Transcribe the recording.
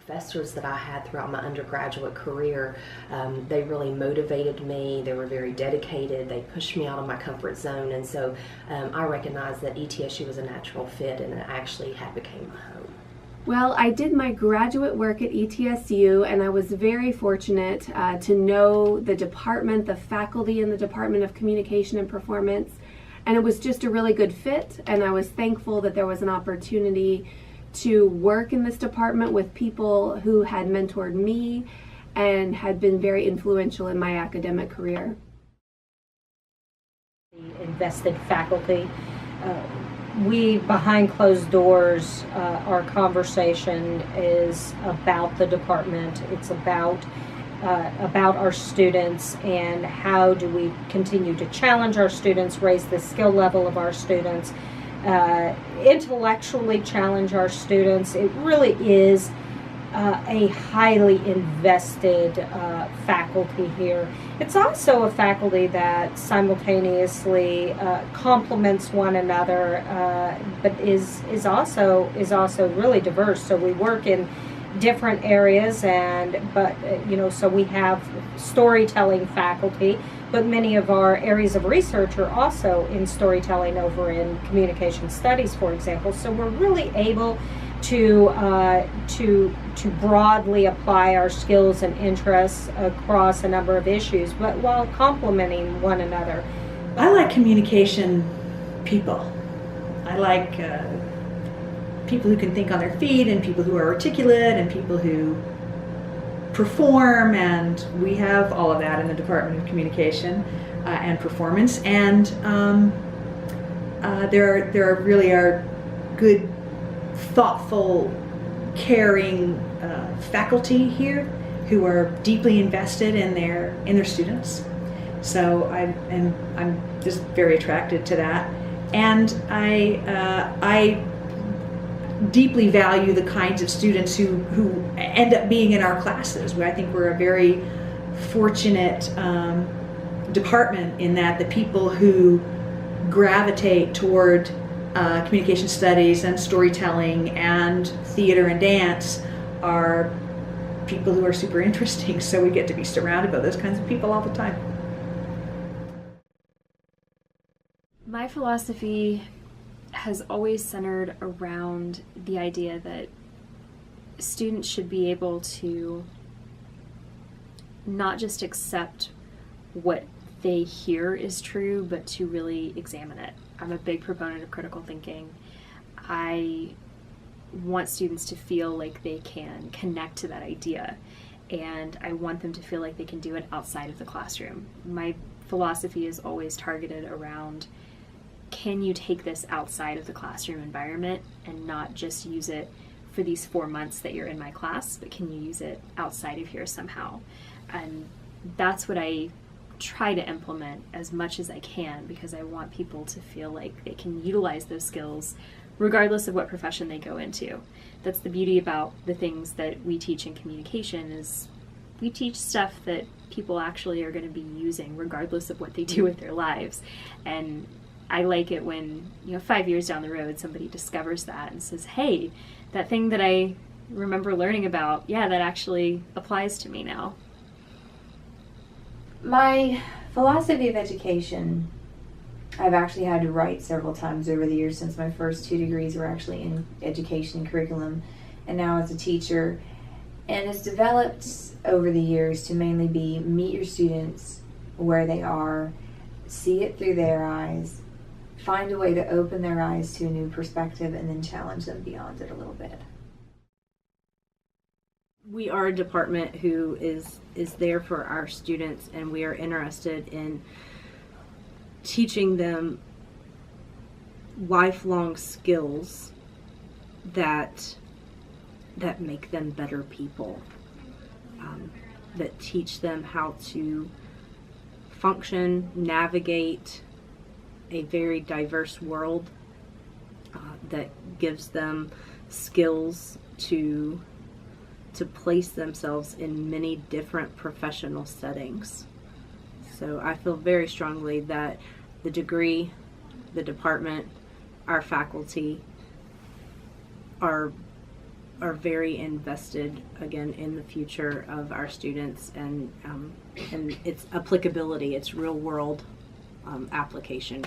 professors that I had throughout my undergraduate career, they really motivated me. They were very dedicated. They pushed me out of my comfort zone, and so I recognized that ETSU was a natural fit, and it actually had became my home. Well, I did my graduate work at ETSU, and I was very fortunate to know the department, the faculty in the Department of Communication and Performance, and it was just a really good fit, and I was thankful that there was an opportunity to work in this department with people who had mentored me and had been very influential in my academic career. Invested faculty. We, behind closed doors, our conversation is about the department. It's about our students and how do we continue to challenge our students, raise the skill level of our students, intellectually challenge our students. It really is a highly invested faculty here. It's also a faculty that simultaneously complements one another, but is also really diverse. So we work in different areas, so we have storytelling faculty, but many of our areas of research are also in storytelling over in communication studies, for example. So we're really able to broadly apply our skills and interests across a number of issues, but while complementing one another. I like communication people. I like people who can think on their feet, and people who are articulate, and people who perform, and we have all of that in the Department of Communication and Performance. And there really are good, thoughtful, caring faculty here who are deeply invested in their students. So I'm just very attracted to that, and I deeply value the kinds of students who end up being in our classes. I think we're a very fortunate department in that the people who gravitate toward communication studies and storytelling and theater and dance are people who are super interesting, so we get to be surrounded by those kinds of people all the time. My philosophy has always centered around the idea that students should be able to not just accept what they hear is true, but to really examine it. I'm a big proponent of critical thinking. I want students to feel like they can connect to that idea, and I want them to feel like they can do it outside of the classroom. My philosophy is always targeted around, can you take this outside of the classroom environment and not just use it for these 4 months that you're in my class, but can you use it outside of here somehow? And that's what I try to implement as much as I can, because I want people to feel like they can utilize those skills regardless of what profession they go into. That's the beauty about the things that we teach in communication, is we teach stuff that people actually are going to be using regardless of what they do with their lives. And I like it when, 5 years down the road, somebody discovers that and says, hey, that thing that I remember learning about, yeah, that actually applies to me now. My philosophy of education, I've actually had to write several times over the years, since my first 2 degrees were actually in education and curriculum, and now as a teacher. And it's developed over the years to mainly be meet your students where they are, see it through their eyes, find a way to open their eyes to a new perspective, and then challenge them beyond it a little bit. We are a department who is there for our students, and we are interested in teaching them lifelong skills that make them better people, that teach them how to function, navigate a very diverse world, that gives them skills to place themselves in many different professional settings. So I feel very strongly that the degree, the department, our faculty are are very invested again in the future of our students and its applicability, its real world application.